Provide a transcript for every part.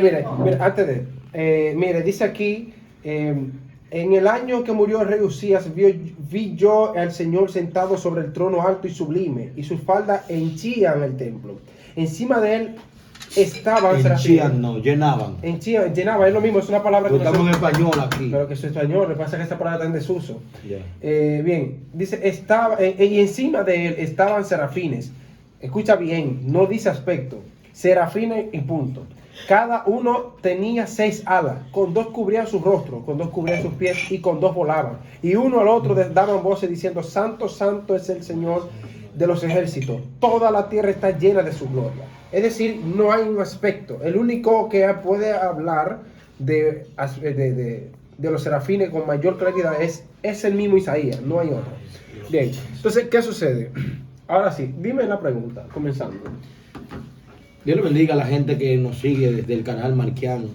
Mire, antes mire, dice aquí, en el año que murió el rey Usías, vi yo al Señor sentado sobre el trono alto y sublime, y sus faldas henchían el templo. Encima de él estaban Henchían, no, llenaban. Llenaba, es lo mismo, es una palabra que estamos en español aquí. pero que es español, lo que pasa es que esta palabra está en desuso. Yeah. Bien, dice, y encima de él estaban serafines. Escucha bien, no dice aspecto, serafines y punto. Cada uno tenía 6 alas, con 2 cubrían su rostro, con 2 cubrían sus pies y con 2 volaban. Y uno al otro daban voces diciendo, Santo, Santo es el Señor de los ejércitos. Toda la tierra está llena de su gloria. Es decir, no hay un aspecto. El único que puede hablar de los serafines con mayor claridad es el mismo Isaías, no hay otro. Bien, entonces, ¿qué sucede? Ahora sí, dime la pregunta, comenzando. Dios le bendiga a la gente que nos sigue desde el canal Marquiano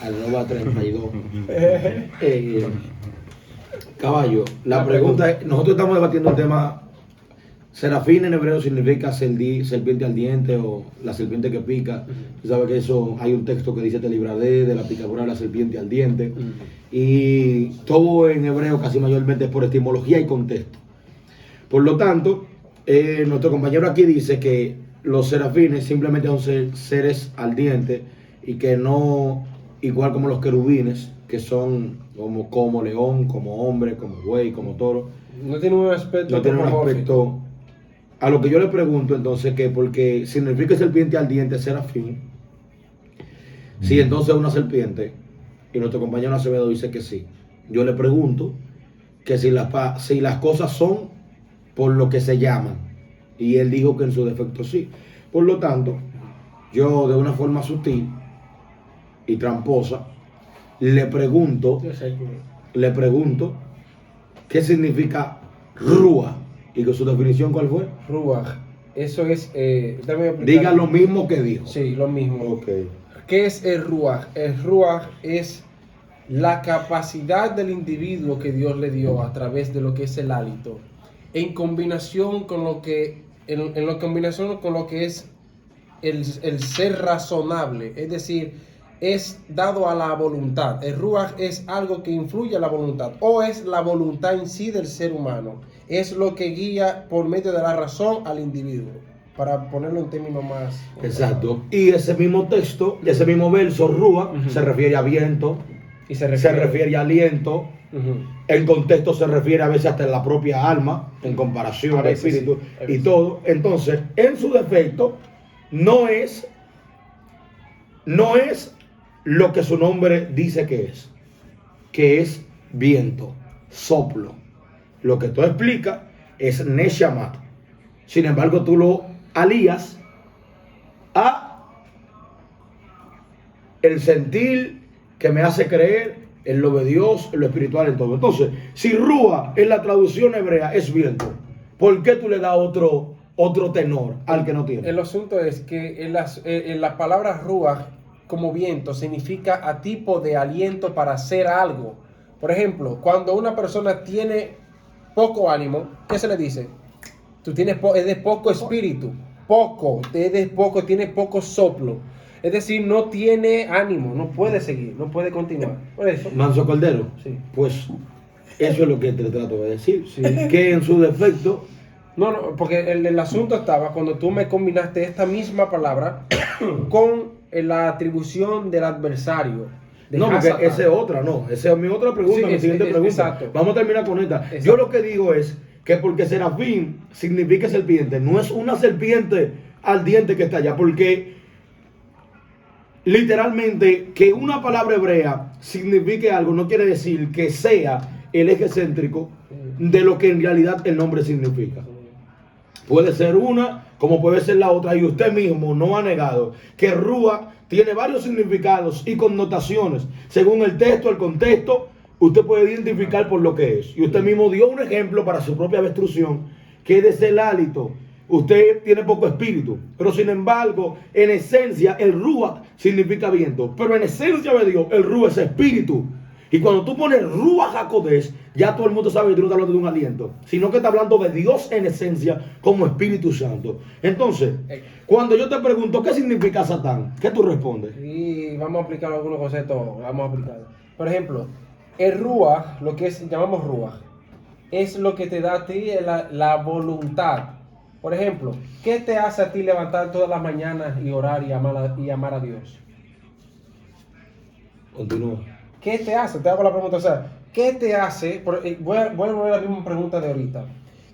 al Nova 32. Caballo, la pregunta es, nosotros estamos debatiendo el tema, serafín en hebreo significa serpiente ardiente o la serpiente que pica. Tú sabes que eso, hay un texto que dice te libraré de la picadura de la serpiente ardiente. Y todo en hebreo casi mayormente es por etimología y contexto. Por lo tanto, nuestro compañero aquí dice que los serafines simplemente son seres ardientes y que no, igual como los querubines, que son como león, como hombre, como buey, como toro. No tiene un aspecto. No tiene un aspecto. A lo que yo le pregunto entonces, que porque significa serpiente ardiente, serafín, si entonces es una serpiente, y nuestro compañero Acevedo dice que sí. Yo le pregunto que si las cosas son por lo que se llaman. Y él dijo que en su defecto sí. Por lo tanto, yo de una forma sutil y tramposa le pregunto qué significa Rúa y que su definición cuál fue. Ruach, eso es, diga lo mismo que dijo. Sí, lo mismo. Okay. ¿Qué es el Ruach? El Ruach es la capacidad del individuo que Dios le dio a través de lo que es el hálito, en combinación con lo que combinación con lo que es el ser razonable, es decir, es dado a la voluntad. El Ruach es algo que influye a la voluntad, o es la voluntad en sí del ser humano, es lo que guía por medio de la razón al individuo, para ponerlo en términos más. Exacto. Y ese mismo texto, ese mismo verso, Ruach, se refiere a viento, y se refiere a aliento. En contexto se refiere a veces hasta en la propia alma, en comparación al espíritu y todo. Entonces, en su defecto, no es lo que su nombre dice que es viento, soplo. Lo que tú explicas es Neshama. Sin embargo, tú lo alías a el sentir que me hace creer en lo de Dios, en lo espiritual, en todo. Entonces, si Rúa en la traducción hebrea es viento, ¿por qué tú le das otro tenor al que no tiene? El asunto es que en la palabra Ruach como viento significa a tipo de aliento para hacer algo. Por ejemplo, cuando una persona tiene poco ánimo, ¿qué se le dice? Tú tienes es de poco espíritu, tiene poco soplo. Es decir, no tiene ánimo, no puede seguir, no puede continuar. Por eso. Manso Cordero. Sí. Pues eso es lo que te trato de decir. Sí. Que en su defecto. No, porque el asunto estaba cuando tú me combinaste esta misma palabra con la atribución del adversario. No, porque esa es otra, no. Esa es mi otra pregunta, sí, mi siguiente pregunta. Exacto. Vamos a terminar con esta. Exacto. Yo lo que digo es que porque serafín significa serpiente, no es una serpiente ardiente que está allá, porque literalmente que una palabra hebrea signifique algo no quiere decir que sea el eje céntrico de lo que en realidad el nombre significa. Puede ser una como puede ser la otra, y usted mismo no ha negado que Rúa tiene varios significados y connotaciones según el texto, el contexto. Usted puede identificar por lo que es, y usted mismo dio un ejemplo para su propia destrucción, que es el hálito. Usted tiene poco espíritu, pero sin embargo, en esencia, el Rúa significa viento. Pero en esencia de Dios, el Rúa es espíritu. Y cuando tú pones Ruach HaKodesh, ya todo el mundo sabe que tú no estás hablando de un aliento, sino que estás hablando de Dios en esencia como Espíritu Santo. Entonces, cuando yo te pregunto qué significa Satán, ¿qué tú respondes? Y vamos a aplicar algunos conceptos, vamos a aplicar. Por ejemplo, el Ruach, lo que llamamos Ruach, es lo que te da a ti la voluntad. Por ejemplo, ¿qué te hace a ti levantar todas las mañanas y orar y amar a Dios? Continúa. ¿Qué te hace? Te hago la pregunta, o sea, ¿qué te hace? Voy a volver a la misma pregunta de ahorita.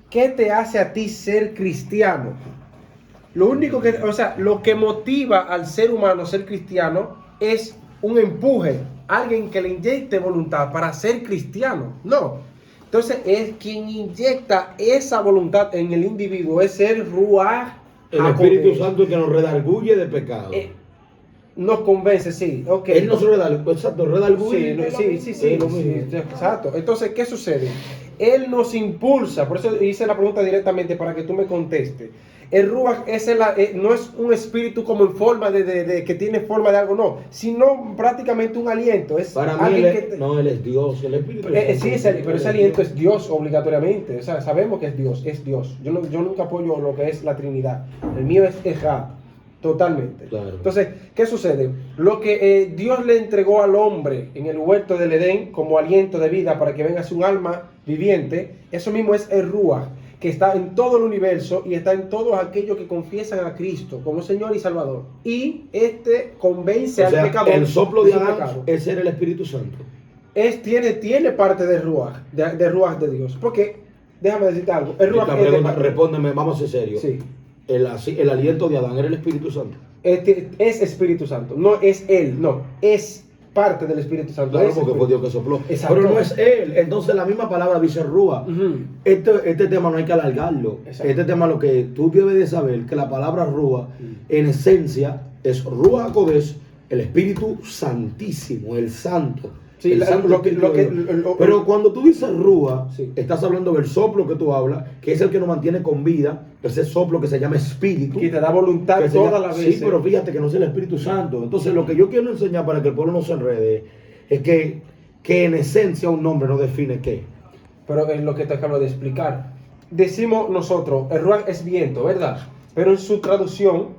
¿Qué te hace a ti ser cristiano? Lo único que, o sea, lo que motiva al ser humano a ser cristiano es un empuje, alguien que le inyecte voluntad para ser cristiano. No. Entonces, es quien inyecta esa voluntad en el individuo, es el Ruach El Espíritu Santo que nos redarguye de pecado. Nos convence, sí. Okay. Él nos redarguye, exacto, redarguye. Sí, exacto. Entonces, ¿qué sucede? Él nos impulsa, por eso hice la pregunta directamente para que tú me contestes. El Ruach no es un espíritu como en forma de que tiene forma de algo, no, sino prácticamente un aliento. Es para mí, él es Dios, el Espíritu Santo. Pero ese aliento es Dios obligatoriamente. O sea, sabemos que es Dios, es Dios. Yo nunca apoyo lo que es la Trinidad. El mío es Ejad, totalmente. Claro. Entonces, ¿qué sucede? Lo que Dios le entregó al hombre en el huerto del Edén como aliento de vida para que venga a ser un alma viviente, eso mismo es el Ruach, que está en todo el universo y está en todos aquellos que confiesan a Cristo como Señor y Salvador. Y convence al pecador. El soplo de Adán es ser el Espíritu Santo. Tiene parte de Ruach, de Ruach de Dios. Porque, déjame decirte algo. El Ruach respóndeme, vamos a ser serios. Sí. El aliento de Adán era el Espíritu Santo. Es Espíritu Santo. No es él, no. Es parte del Espíritu Santo. Claro, porque fue Dios que sopló. Exacto. Pero no es él. Entonces la misma palabra dice Ruach. Este tema no hay que alargarlo. Exacto. Este tema lo que tú debes de saber, que la palabra Ruach en esencia es Ruach HaKodesh, el Espíritu Santísimo, el Santo. Sí, pero cuando tú dices Ruach, sí, estás hablando del soplo que tú hablas, que es el que nos mantiene con vida, ese soplo que se llama Espíritu. Que te da voluntad toda la vez. Sí, pero fíjate que no es el Espíritu Santo. Entonces lo que yo quiero enseñar para que el pueblo no se enrede es que en esencia un nombre no define qué. Pero es lo que te acabo de explicar. Decimos nosotros, el Ruach es viento, ¿verdad? Pero en su traducción,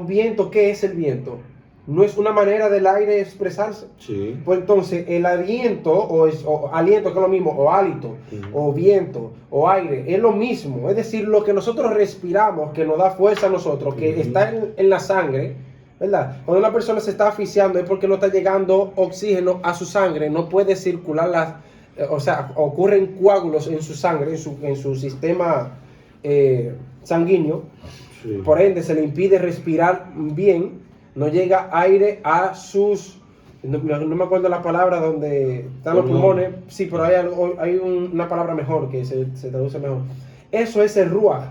viento, ¿qué es el viento? ¿No es una manera del aire expresarse? Sí. Pues entonces el aliento, o aliento que es lo mismo, o hálito, o viento, o aire, es lo mismo. Es decir, lo que nosotros respiramos, que nos da fuerza a nosotros, que está en la sangre, ¿verdad? Cuando una persona se está asfixiando es porque no está llegando oxígeno a su sangre, no puede circular o sea, ocurren coágulos en su sangre, en su sistema sanguíneo. Sí. Por ende, se le impide respirar bien. No llega aire a sus... No me acuerdo la palabra donde están los pulmones. Sí, pero hay una palabra mejor que se traduce mejor. Eso es el Ruach.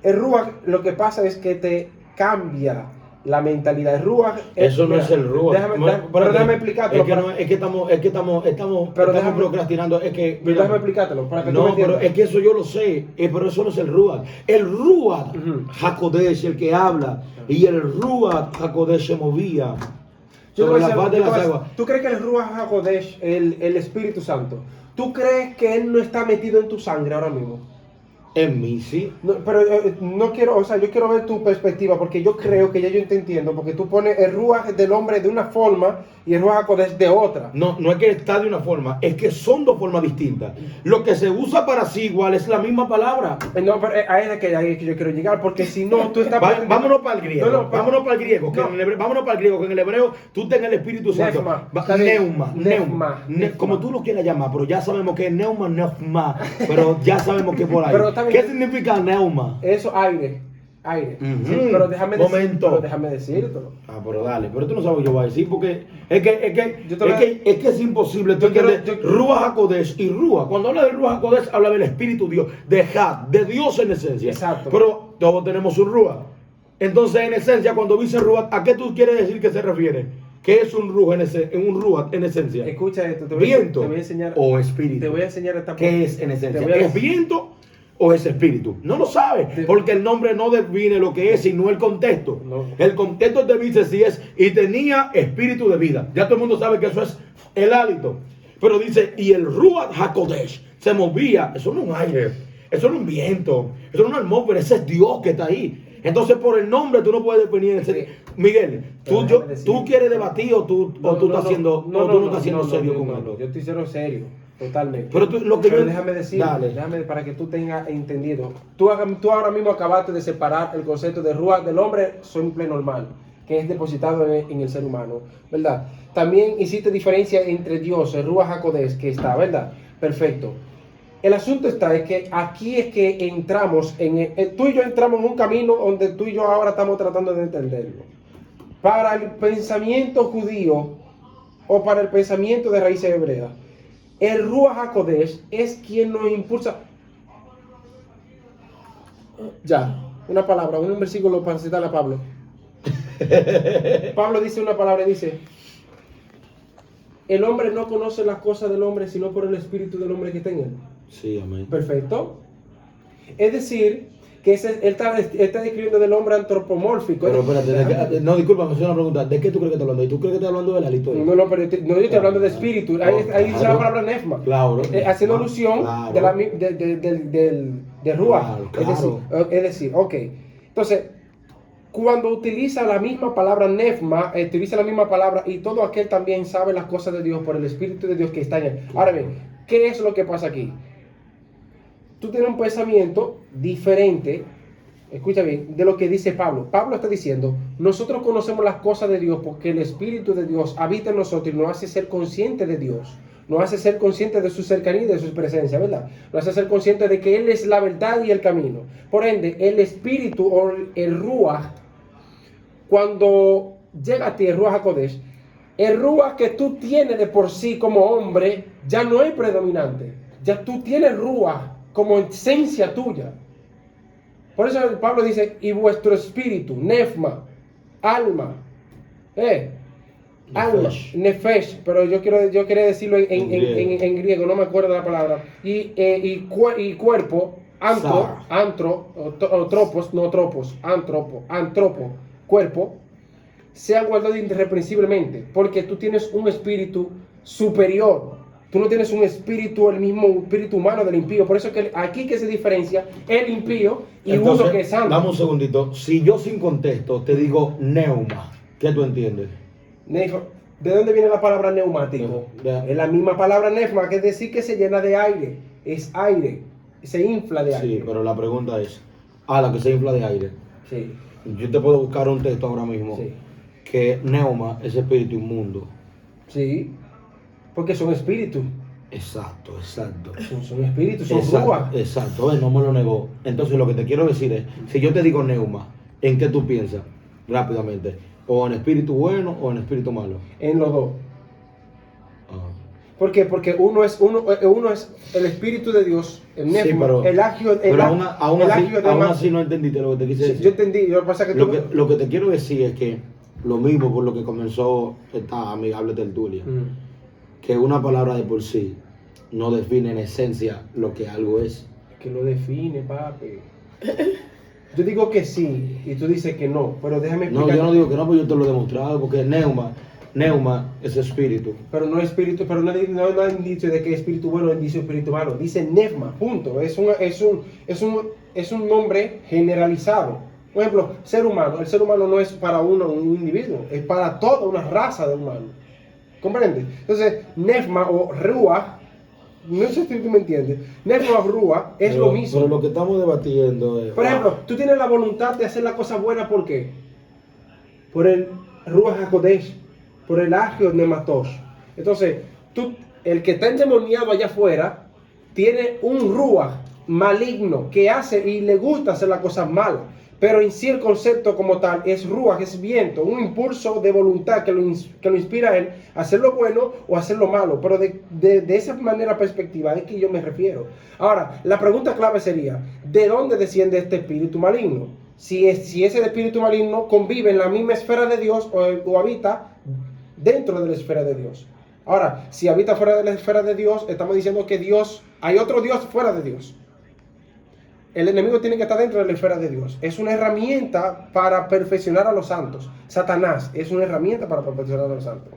El Ruach lo que pasa es que te cambia la mentalidad. El Ruach... Eso no es el Ruach. Déjame explicártelo. Es que estamos procrastinando. Déjame explicártelo. Para que no, pero es que eso yo lo sé. Pero eso no es el Ruach. El Ruach HaKodesh, el que habla, y el Ruach HaKodesh se movía sobre la faz de las aguas. ¿Tú crees que el Ruach HaKodesh, el Espíritu Santo, tú crees que él no está metido en tu sangre ahora mismo? En mí sí. No, pero no quiero, o sea, yo quiero ver tu perspectiva, porque yo creo que ya yo te entiendo, porque tú pones el Ruach del hombre de una forma y el Ruach HaKodesh de otra. No es que está de una forma, es que son dos formas distintas. Lo que se usa para sí igual es la misma palabra. No, pero ahí es que yo quiero llegar, porque si no, tú estás... Vámonos para el griego. Vámonos para el griego. Vámonos para el griego, que en el hebreo tú tengas el Espíritu Santo. Neuma. Como tú lo quieras llamar, pero ya sabemos que es neuma, pero ya sabemos que por ahí. ¿Qué significa neuma? Eso, aire. Sí, pero déjame decírtelo. Pero dale, pero tú no sabes lo que yo voy a decir, porque es que es imposible. Ruach HaKodesh y Ruach. Cuando habla de Ruach HaKodesh, habla del Espíritu Dios, de Dios en esencia. Exacto. Pero todos tenemos un Ruach. Entonces, en esencia, cuando dice Ruach, ¿a qué tú quieres decir que se refiere? ¿Qué es un Ruach en esencia? Escucha esto. ¿Viento te voy a enseñar, o espíritu? Te voy a enseñar esta parte. ¿Qué es en esencia? ¿Es viento o es espíritu? No lo sabe, porque el nombre no define lo que es, sino el contexto. No. El contexto te dice si es, y tenía espíritu de vida. Ya todo el mundo sabe que eso es el hálito. Pero dice, y el Ruach HaKodesh se movía. Eso no es un aire, eso no es un viento, eso no es una atmósfera, ese es Dios que está ahí. Entonces, por el nombre tú no puedes definir ese. Miguel, tú quieres debatir o tú estás haciendo, no estás siendo serio con él. Yo estoy siendo serio, totalmente. Pero déjame decir, déjame para que tú tengas entendido. Tú ahora mismo acabaste de separar el concepto de Ruach del hombre simple normal, que es depositado en el ser humano, ¿verdad? También hiciste diferencia entre Dios, el Ruach HaKodesh, que está, ¿verdad? Perfecto. El asunto está es que aquí es que entramos, tú y yo entramos en un camino donde tú y yo ahora estamos tratando de entenderlo. Para el pensamiento judío o para el pensamiento de raíces hebreas, el Ruach HaKodesh es quien nos impulsa. Ya, una palabra, un versículo para citar a Pablo. Pablo dice una palabra, dice: el hombre no conoce las cosas del hombre sino por el espíritu del hombre que está en él. Sí, amén. Perfecto. Es decir, que él está describiendo del hombre antropomórfico. Pero espérate, no, disculpa, es una pregunta. ¿De qué tú crees que está hablando? ¿Y tú crees que está hablando de la historia? No, pero yo estoy hablando de espíritu. Ahí dice la palabra nefma. Claro. Haciendo alusión de Ruach. Claro. Es decir, ok. Entonces, cuando utiliza la misma palabra nefma, utiliza la misma palabra y todo aquel también sabe las cosas de Dios por el Espíritu de Dios que está en él. Ahora bien, ¿qué es lo que pasa aquí? Tú tienes un pensamiento diferente, escucha bien, de lo que dice Pablo. Pablo está diciendo, nosotros conocemos las cosas de Dios porque el Espíritu de Dios habita en nosotros y nos hace ser conscientes de Dios. Nos hace ser conscientes de su cercanía y de su presencia, ¿verdad? Nos hace ser conscientes de que Él es la verdad y el camino. Por ende, el Espíritu o el Ruach, cuando llega a ti el Ruach HaKodesh, el Ruach que tú tienes de por sí como hombre, ya no es predominante. Ya tú tienes Ruach como esencia tuya. Por eso Pablo dice, y vuestro espíritu, nefma, alma, alma, nefesh, pero yo quería decirlo en griego, no me acuerdo la palabra, y cuerpo, antropo, cuerpo, sea guardado irreprensiblemente, porque tú tienes un espíritu superior. Tú no tienes un espíritu, el mismo espíritu humano del impío. Por eso que aquí que se diferencia el impío y entonces, uno que es santo. Dame un segundito. Si yo sin contexto te digo neuma, ¿qué tú entiendes? ¿De dónde viene la palabra neumático? Es la misma palabra nefma, que es decir que se llena de aire. Es aire. Se infla de aire. Sí, pero la pregunta es, la que se infla de aire. Sí. Yo te puedo buscar un texto ahora mismo. Sí. Que neuma es espíritu inmundo. Sí. Porque son espíritus. Exacto. Son espíritus, son ruach. Exacto, no me lo negó. Entonces lo que te quiero decir es, si yo te digo neuma, ¿en qué tú piensas? Rápidamente. ¿O en espíritu bueno o en espíritu malo? En los dos. ¿Por qué? Porque uno es el espíritu de Dios, el nefma, sí, pero aún así no entendiste lo que te quise decir. Yo entendí, lo que te quiero decir es que lo mismo por lo que comenzó esta amigable tertulia. Que una palabra de por sí no define en esencia lo que algo es. Que lo define, papi. Yo digo que sí y tú dices que no, pero déjame explicar. No, yo no digo que no, porque yo te lo he demostrado, porque neuma es espíritu. Pero no espíritu, pero no hay indicio de que espíritu bueno o indicio espíritu malo. Dice nefma, punto. Es un nombre generalizado. Por ejemplo, ser humano. El ser humano no es para un individuo, es para toda una raza de humanos. ¿Comprende? Entonces, nefma o ruach, no sé si tú me entiendes, nefma o ruach es lo mismo. Pero lo que estamos debatiendo es... Por ejemplo, tú tienes la voluntad de hacer la cosa buena, ¿por qué? Por el Ruach HaKodesh, por el Agio Nematos. Entonces, el que está endemoniado allá afuera, tiene un Ruach maligno que hace y le gusta hacer las cosas malas. Pero en sí el concepto como tal es ruach, es viento, un impulso de voluntad que lo inspira a él a hacer lo bueno o a hacer lo malo. Pero de esa manera perspectiva es que yo me refiero. Ahora, la pregunta clave sería, ¿de dónde desciende este espíritu maligno? Si ese espíritu maligno convive en la misma esfera de Dios o habita dentro de la esfera de Dios. Ahora, si habita fuera de la esfera de Dios, estamos diciendo que hay otro Dios fuera de Dios. El enemigo tiene que estar dentro de la esfera de Dios. Es una herramienta para perfeccionar a los santos. Satanás es una herramienta para perfeccionar a los santos.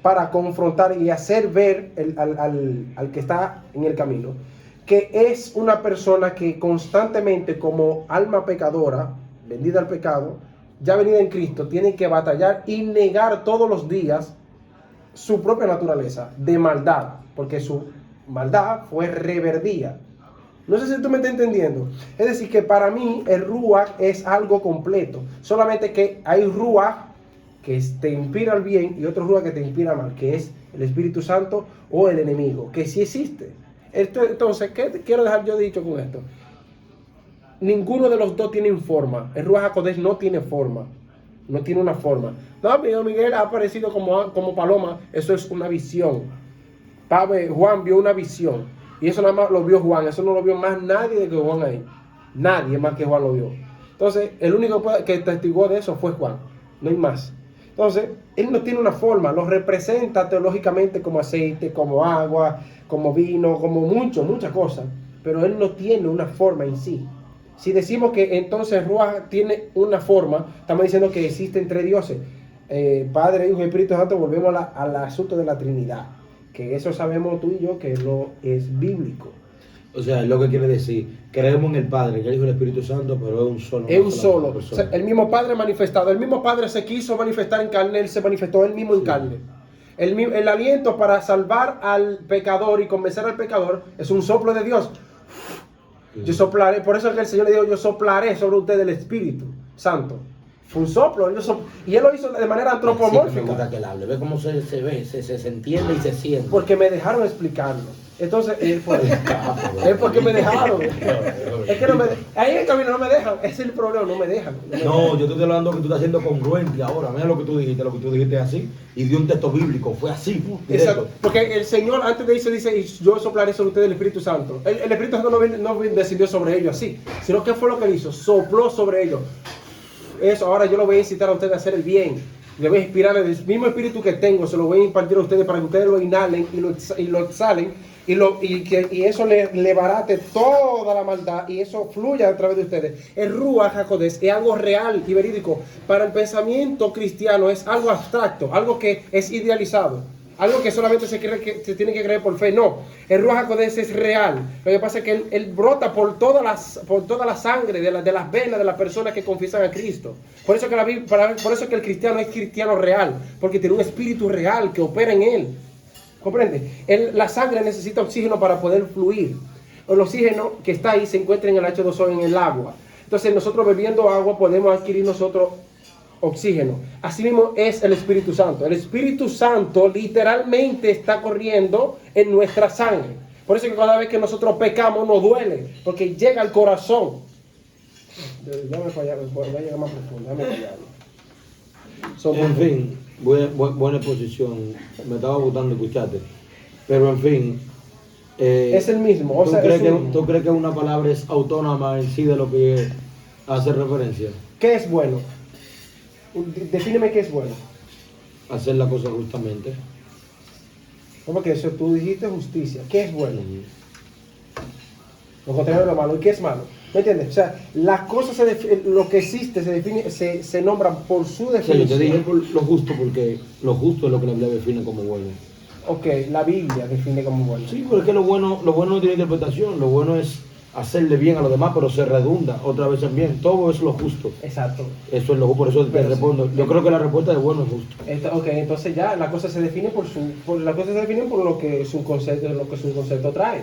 para confrontar y hacer ver al que está en el camino, que es una persona que constantemente, como alma pecadora, vendida al pecado, ya venida en Cristo, tiene que batallar y negar todos los días su propia naturaleza de maldad, porque su maldad fue reverdía. No sé si tú me estás entendiendo. Es decir, que para mí el Ruach es algo completo. Solamente que hay Ruach que te inspira al bien y otro Ruach que te inspira al mal, que es el Espíritu Santo o el enemigo, que sí existe. Entonces, ¿qué quiero dejar yo dicho con esto? Ninguno de los dos tiene forma. El Ruach HaKodesh no tiene forma. No tiene una forma. No, Miguel ha aparecido como paloma. Eso es una visión. Juan vio una visión. Y eso nada más lo vio Juan. Eso no lo vio más nadie de que Juan ahí. Nadie más que Juan lo vio. Entonces, el único que testiguó de eso fue Juan. No hay más. Entonces, él no tiene una forma. Lo representa teológicamente como aceite, como agua, como vino, como muchas cosas. Pero él no tiene una forma en sí. Si decimos que entonces Ruach tiene una forma, estamos diciendo que existen tres dioses. Padre, Hijo y Espíritu Santo. Volvemos al asunto de la Trinidad. Que eso sabemos tú y yo que no es bíblico. O sea, es lo que quiere decir, creemos en el Padre, que el Hijo y el Espíritu Santo, pero es un solo. Es un solo. O sea, el mismo Padre manifestado. El mismo Padre se quiso manifestar en carne, él se manifestó él mismo en carne. El aliento para salvar al pecador y convencer al pecador es un soplo de Dios. Yo soplaré, por eso es que el Señor le dijo, yo soplaré sobre ustedes el Espíritu Santo. Fue un soplo, y él lo hizo de manera antropomórfica. Sí, me gusta que él hable, ve cómo se ve, se entiende y se siente. Porque me dejaron explicarlo. Entonces, es porque me dejaron. Es que ahí en el camino no me dejan, ese es el problema, no me dejan. No, yo te estoy hablando que tú estás haciendo congruente ahora, mira lo que tú dijiste así, y dio un texto bíblico, fue así, directo. Exacto, porque el Señor antes de eso dice, y yo soplaré sobre ustedes el Espíritu Santo. El Espíritu Santo no descendió sobre ellos así, sino que fue lo que él hizo, sopló sobre ellos. Eso, ahora yo lo voy a incitar a ustedes a hacer el bien. Le voy a inspirar el mismo espíritu que tengo, se lo voy a impartir a ustedes para que ustedes lo inhalen y lo exhalen y eso le barate toda la maldad y eso fluya a través de ustedes. El Ruach HaKodesh es algo real y verídico. Para el pensamiento cristiano es algo abstracto, algo que es idealizado. Algo que solamente se tiene que creer por fe. No, el Ruach HaKodesh es real. Lo que pasa es que él brota por toda la sangre de las venas de las personas que confiesan a Cristo. Por eso que el cristiano es cristiano real, porque tiene un espíritu real que opera en él. ¿Comprende? La sangre necesita oxígeno para poder fluir. El oxígeno que está ahí se encuentra en el H2O, en el agua. Entonces nosotros bebiendo agua podemos adquirir nosotros oxígeno. Así mismo es el Espíritu Santo. El Espíritu Santo literalmente está corriendo en nuestra sangre. Por eso que cada vez que nosotros pecamos nos duele, porque llega al corazón. Déjame fallar, voy a llegar más profundo, déjame fallar. En fin, buena exposición. Me estaba gustando escucharte. Pero en fin. Es el mismo. O ¿tú crees que una palabra es autónoma en sí de lo que hace referencia? ¿Qué es bueno? Defíneme qué es bueno. Hacer la cosa justamente. ¿Cómo que eso? Tú dijiste justicia. ¿Qué es bueno? Lo contrario de lo malo. ¿Y qué es malo? ¿Me entiendes? O sea, las cosas, lo que existe se define, se nombran por su definición. Sí, yo te dije por lo justo, porque lo justo es lo que la Biblia define como bueno. Ok, la Biblia define como bueno. Sí, porque es que lo bueno no tiene interpretación. Lo bueno es hacerle bien a los demás, pero se redunda otra vez en bien. Todo es lo justo. Exacto. Eso es lo justo, por eso te respondo. Yo creo que la respuesta de bueno es justo. Ok, entonces ya la cosa se define por lo que su concepto trae.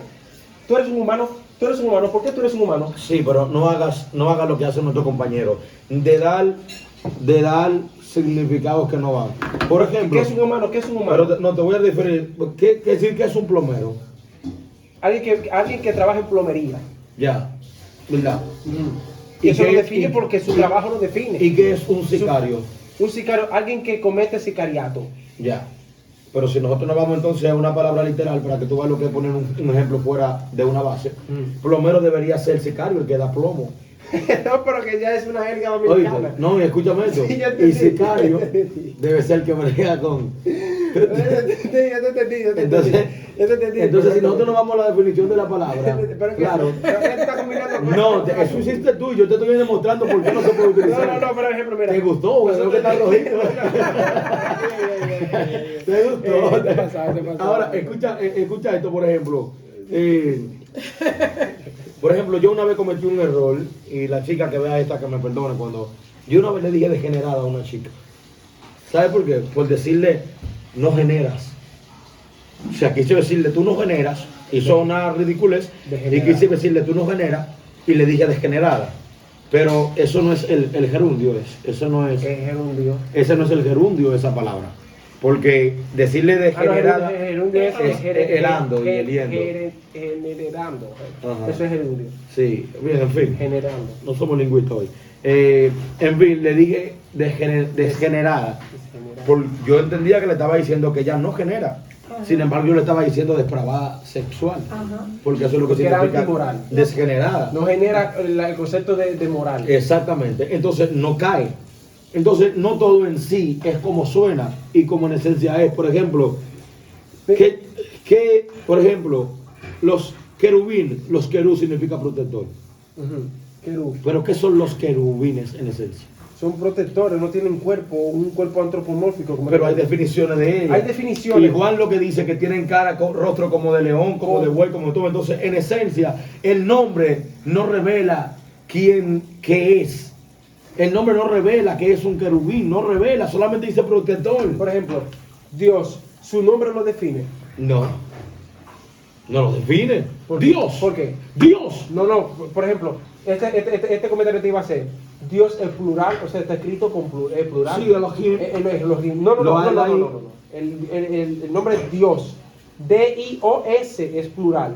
Tú eres un humano. ¿Por qué tú eres un humano? Sí, pero no hagas lo que hacen nuestros compañeros. De dar significados que no van. Por ejemplo, ¿qué es un humano? Pero no te voy a referir. ¿Qué decir que es un plomero? Alguien que trabaja en plomería. Ya, ¿verdad? Y eso lo define porque su trabajo lo define. ¿Y qué es un sicario? Un sicario, alguien que comete sicariato. Ya. Pero si nosotros nos vamos entonces a una palabra literal para que tú veas lo que es poner un ejemplo fuera de una base, plomero debería ser sicario, el que da plomo. No, pero que ya es una jerga dominicana. Oye, no, escúchame eso. Sí, y sicario debe ser el que brega con Entonces, si nosotros nos vamos a la definición de la palabra, claro. No, eso hiciste tú, yo te estoy demostrando por qué no se puede utilizar. No, por ejemplo, mira. ¿Te gustó? Veo que está rojito. ¿Te gustó? Te pasa. Ahora, escucha esto, por ejemplo. Por ejemplo, yo una vez cometí un error y la chica que vea esta que me perdone cuando yo una vez le dije degenerada a una chica. ¿Sabe por qué? Por decirle no generas. O sea, quise decirle tú no generas, hizo una ridiculez y quise decirle tú no generas y le dije degenerada. Pero eso no es el gerundio, eso no es. ¿Qué gerundio? Ese no es el gerundio de esa palabra. Porque decirle degenerada es helando y heliendo. Generando. Ajá. Eso es gerundio. Sí, bien, en fin. Generando. No somos lingüistas hoy. En fin, le dije desgenerada. Yo entendía que le estaba diciendo que ella no genera. Sin embargo, yo le estaba diciendo depravada sexual. Ajá. Porque eso es lo que Porque era significa antimoral. desgenerada. No genera el concepto de moral. Exactamente. Entonces no cae. Entonces no todo en sí es como suena y como en esencia es. Por ejemplo, por ejemplo, los querubín, los querú significa protector. Querub. Pero ¿qué son los querubines en esencia? Son protectores, no tienen un cuerpo antropomórfico. Pero hay definiciones de ellos. Hay definiciones. Igual lo que dice que tienen cara, rostro como de león, como de buey, como todo. Entonces, en esencia, el nombre no revela qué es. El nombre no revela que es un querubín, no revela, solamente dice protector. Por ejemplo, Dios, su nombre lo define. No lo define. ¿Por Dios. ¿Por qué? Dios. No, por ejemplo, este comentario te iba a hacer. Dios es plural, o sea, está escrito con plural. Sí, Elohim. Elohim. No. El nombre es Dios. D-I-O-S es plural.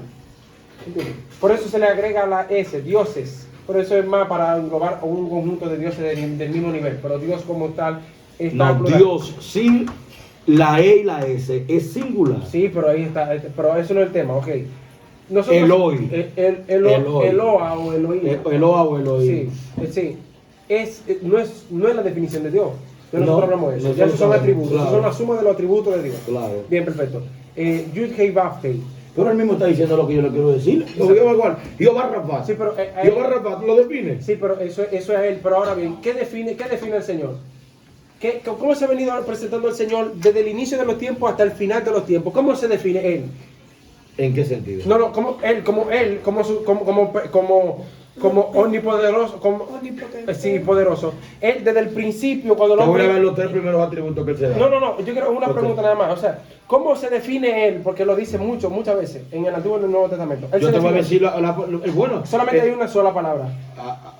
¿Entiendes? Por eso se le agrega la S, dioses. Por eso es más para englobar un conjunto de dioses del mismo nivel. Pero Dios como tal está plural. Dios sin la E y la S es singular. Sí, pero ahí está. Pero eso no es el tema, ok. Nosotros, Eloi. Eloa o Elohim. Eloa o Elohim. Sí. No es la definición de Dios. Nosotros hablamos de eso. No, Ya esos son atributos. claro. Esos son la suma de los atributos de Dios. Claro. Bien, perfecto. Yud-Hei Vav-Hei. Pero él mismo está diciendo lo que yo le quiero decir. Jehová Rafa. Sí, pero Jehová Rafa lo define. Sí, pero eso es él. Pero ahora bien, ¿qué define el Señor? ¿Cómo se ha venido presentando el Señor desde el inicio de los tiempos hasta el final de los tiempos? ¿Cómo se define él? ¿En qué sentido? No, como omnipoderoso, Omnipotente. sí, poderoso. Él desde el principio, cuando Te voy a ver los tres primeros atributos que él se da. No, yo quiero una pregunta nada más. O sea, ¿cómo se define él? Porque lo dice muchas veces en el Antiguo y en el Nuevo Testamento. Yo te voy a decir el bueno. Solamente hay una sola palabra.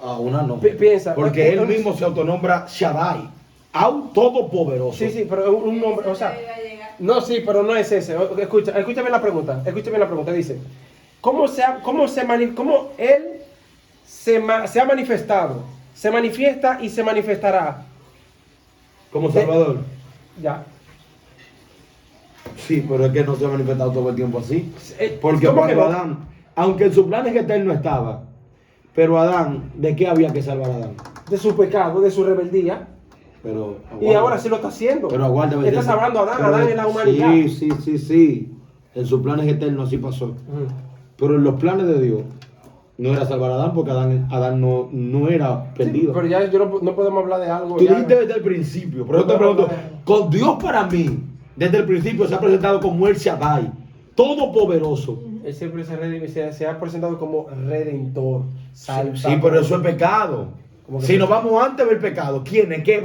A una no. Piensa. Porque él mismo se autonombra Shaddai, todopoderoso. Sí, pero un nombre, o sea. No, sí, pero no es ese. Escúchame la pregunta. Dice, ¿cómo él se ha manifestado? Se manifiesta y se manifestará. Como Salvador. Ya. Sí, pero es que no se ha manifestado todo el tiempo así. Porque ¿cómo cuando que no? Adán, aunque en su plan es que él no estaba, pero Adán, ¿de qué había que salvar a Adán? De su pecado, de su rebeldía. Pero Y ahora sí lo está haciendo. Pero aguárdame. Estás hablando a Adán es la humanidad. Sí. En su plan eterno así pasó. Pero en los planes de Dios no era salvar a Adán porque Adán no era perdido. Sí, pero ya no podemos hablar de algo. Tú ya. dijiste desde el principio. Pero yo te pregunto, con Dios para mí, desde el principio se ha presentado como el Shaddai, todopoderoso. Él siempre se ha presentado como redentor, salvador. Sí, pero eso es pecado. Si nos vamos antes del pecado, ¿quién es? ¿Qué?